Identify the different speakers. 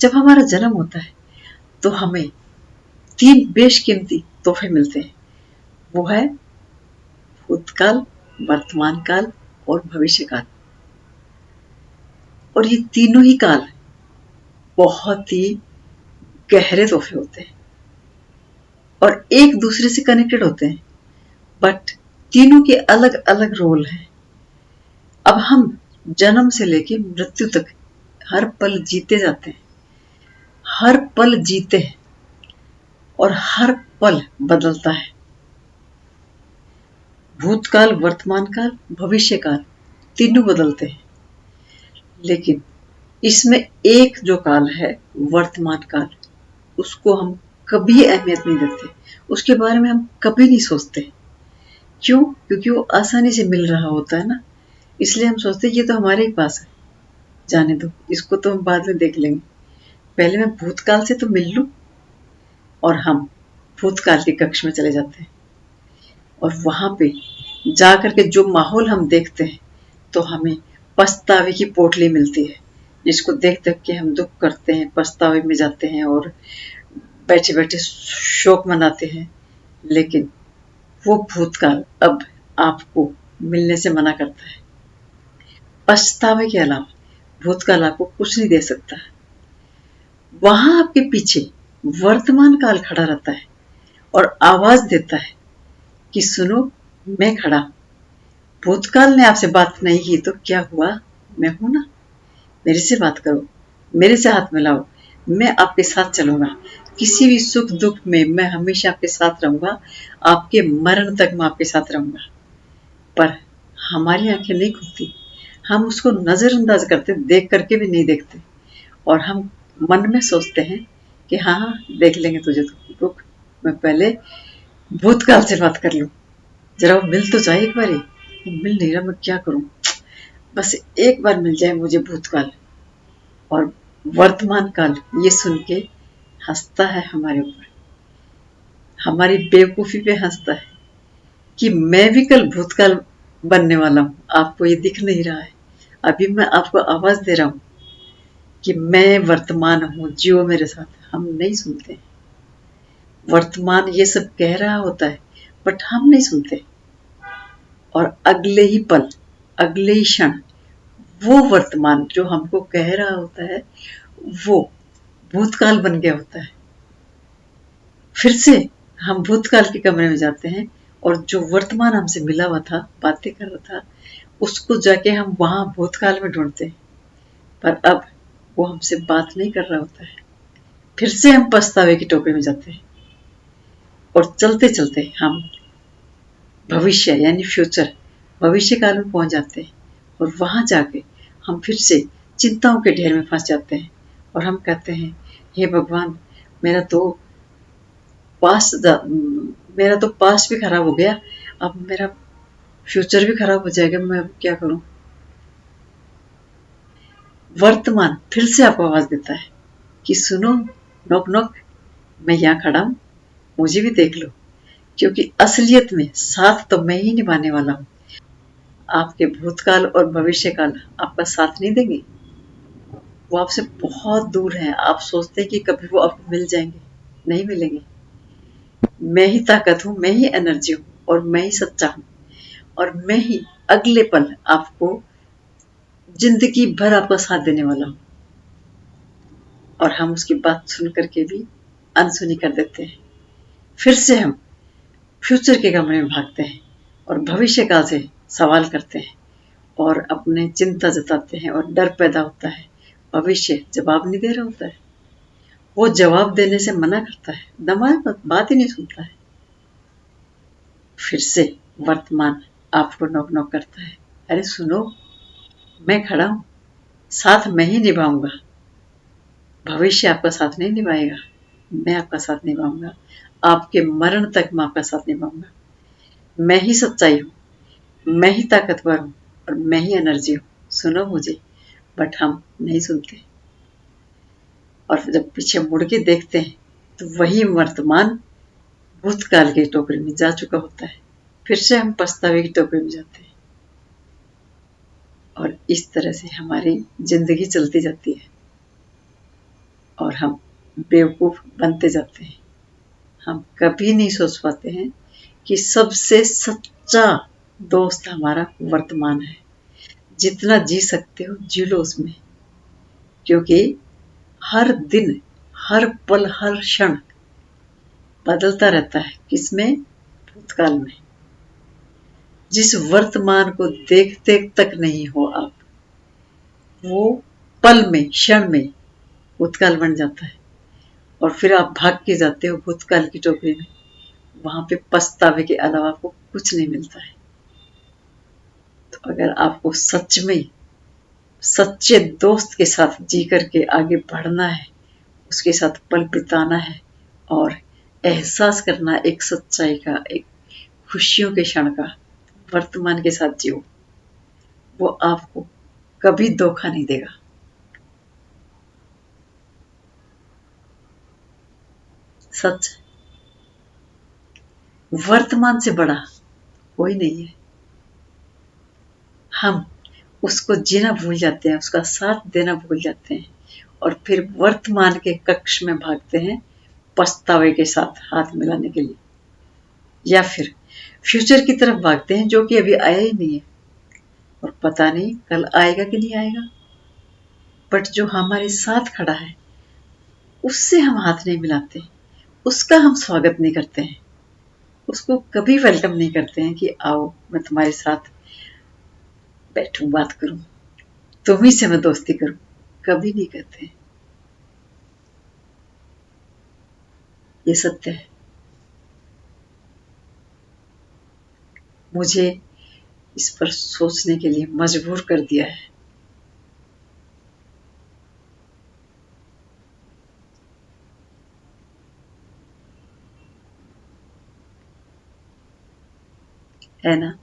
Speaker 1: जब हमारा जन्म होता है तो हमें 3 बेशकीमती तोहफे मिलते हैं। वो है भूतकाल, वर्तमान काल और भविष्य काल। और ये तीनों ही काल बहुत ही गहरे तोहफे होते हैं और एक दूसरे से कनेक्टेड होते हैं, बट तीनों के अलग अलग रोल हैं। अब हम जन्म से लेके मृत्यु तक हर पल जीते जाते हैं, हर पल जीते हैं और हर पल बदलता है। भूतकाल, वर्तमान काल, भविष्य काल तीनों बदलते हैं, लेकिन इसमें एक जो काल है वर्तमान काल, उसको हम कभी अहमियत नहीं देते, उसके बारे में हम कभी नहीं सोचते। क्यों? क्योंकि वो आसानी से मिल रहा होता है ना, इसलिए हम सोचते ये तो हमारे ही पास है, जाने दो, इसको तो हम बाद में देख लेंगे, पहले मैं भूतकाल से तो मिल लूं। और हम भूतकाल के कक्ष में चले जाते हैं और वहां पे जाकर के जो माहौल हम देखते हैं तो हमें पछतावे की पोटली मिलती है, जिसको देख देख के हम दुख करते हैं, पछतावे में जाते हैं और बैठे बैठे शोक मनाते हैं। लेकिन वो भूतकाल अब आपको मिलने से मना करता है। पछतावे के अलावा भूतकाल आपको कुछ नहीं दे सकता। वहां आपके पीछे वर्तमान काल खड़ा रहता है और आवाज देता है कि सुनो, मैं खड़ा हूं। भूतकाल ने आपसे बात नहीं की तो क्या हुआ, मैं हूं ना, मेरे से बात करो, मेरे से हाथ मिलाओ, मैं आपके साथ चलूंगा, किसी भी सुख दुख में मैं हमेशा आपके साथ रहूंगा, आपके मरण तक मैं आपके साथ रहूंगा। पर हमारी आंखें नहीं खुलती, हम उसको नजरअंदाज करते, देख करके भी नहीं देखते और हम मन में सोचते हैं कि हाँ हाँ देख लेंगे तुझे, तो रुक, मैं पहले भूतकाल से बात कर लूं, जरा वो मिल तो जाए एक बार। मिल नहीं रहा, मैं क्या करूं, बस एक बार मिल जाए मुझे भूतकाल। और वर्तमान काल ये सुन के हंसता है हमारे ऊपर, हमारी बेवकूफी पे हंसता है कि मैं भी कल भूतकाल बनने वाला हूं, आपको ये दिख नहीं रहा है। अभी मैं आपको आवाज दे रहा हूं कि मैं वर्तमान हूं, जियो मेरे साथ। हम नहीं सुनते, वर्तमान ये सब कह रहा होता है बट हम नहीं सुनते। और अगले ही पल, अगले ही क्षण वो वर्तमान जो हमको कह रहा होता है वो भूतकाल बन गया होता है। फिर से हम भूतकाल के कमरे में जाते हैं और जो वर्तमान हमसे मिला हुआ था, बातें कर रहा था, उसको जाके हम वहां भूतकाल में ढूंढते हैं, पर अब वो हमसे बात नहीं कर रहा होता है। फिर से हम पछतावे की टोकरी में जाते हैं और चलते चलते हम भविष्य यानी फ्यूचर, भविष्य काल में पहुंच जाते हैं और वहां जाके हम फिर से चिंताओं के ढेर में फंस जाते हैं और हम कहते हैं हे भगवान, मेरा तो मेरा तो पास्ट भी खराब हो गया, अब मेरा फ्यूचर भी खराब हो जाएगा, मैं अब क्या करूं। वर्तमान फिर से आपको आवाज देता है कि सुनो, नॉक नॉक, मैं यहाँ खड़ा हूं, मुझे भी देख लो, क्योंकि असलियत में साथ तो मैं ही निभाने वाला हूं। आपके भूतकाल और भविष्य काल आपका साथ नहीं देंगे, वो आपसे बहुत दूर हैं। आप सोचते हैं कि कभी वो आपको मिल जाएंगे, नहीं मिलेंगे। मैं ही ताकत हूं, मैं ही एनर्जी हूं और मैं ही सच्चा हूं और मैं ही अगले पल आपको जिंदगी भर आपका साथ देने वाला हूं। और हम उसकी बात सुन करके भी अनसुनी कर देते हैं। फिर से हम फ्यूचर के कमरे में भागते हैं और भविष्य काल से सवाल करते हैं और अपने चिंता जताते हैं और डर पैदा होता है। भविष्य जवाब नहीं दे रहा होता है, वो जवाब देने से मना करता है, दिमाग बात ही नहीं सुनता है। फिर से वर्तमान आपको नॉक नॉक करता है, अरे सुनो, मैं खड़ा हूं, साथ मैं ही निभाऊंगा। भविष्य आपका साथ नहीं निभाएगा, मैं आपका साथ निभाऊंगा, आपके मरण तक मैं आपका साथ निभाऊंगा। मैं ही सच्चाई हूं, मैं ही ताकतवर हूं और मैं ही एनर्जी हूं, सुनो मुझे। बट हम नहीं सुनते और जब पीछे मुड़ के देखते हैं तो वही वर्तमान भूतकाल की टोकरी में जा चुका होता है। फिर से हम पछतावे की टोकरी में जाते हैं और इस तरह से हमारी जिंदगी चलती जाती है। और हम बेवकूफ बनते जाते हैं। हम कभी नहीं सोच पाते हैं कि सबसे सच्चा दोस्त हमारा वर्तमान है। जितना जी सकते हो जी लो उसमें, क्योंकि हर दिन, हर पल, हर क्षण बदलता रहता है। किसमें? भूतकाल में। जिस वर्तमान को देखते तक नहीं हो आप, वो पल में, क्षण में भूतकाल बन जाता है और फिर आप भाग के जाते हो भूतकाल की टोकरी में। वहां पे पछतावे के अलावा आपको कुछ नहीं मिलता है। तो अगर आपको सच में सच्चे दोस्त के साथ जी करके आगे बढ़ना है, उसके साथ पल बिताना है और एहसास करना एक सच्चाई का, एक खुशियों के क्षण का, वर्तमान के साथ जियो। वो आपको कभी धोखा नहीं देगा। सच। वर्तमान से बड़ा कोई नहीं है। हम उसको जीना भूल जाते हैं, उसका साथ देना भूल जाते हैं और फिर वर्तमान के कक्ष में भागते हैं पछतावे के साथ हाथ मिलाने के लिए, या फिर फ्यूचर की तरफ भागते हैं जो कि अभी आया ही नहीं है और पता नहीं कल आएगा कि नहीं आएगा। बट जो हमारे साथ खड़ा है उससे हम हाथ नहीं मिलाते, उसका हम स्वागत नहीं करते हैं, उसको कभी वेलकम नहीं करते हैं कि आओ मैं तुम्हारे साथ बैठूं, बात करूं, तुम ही से मैं दोस्ती करूं। कभी नहीं कहते हैं। ये सत्य है। मुझे इस पर सोचने के लिए मजबूर कर दिया है ना?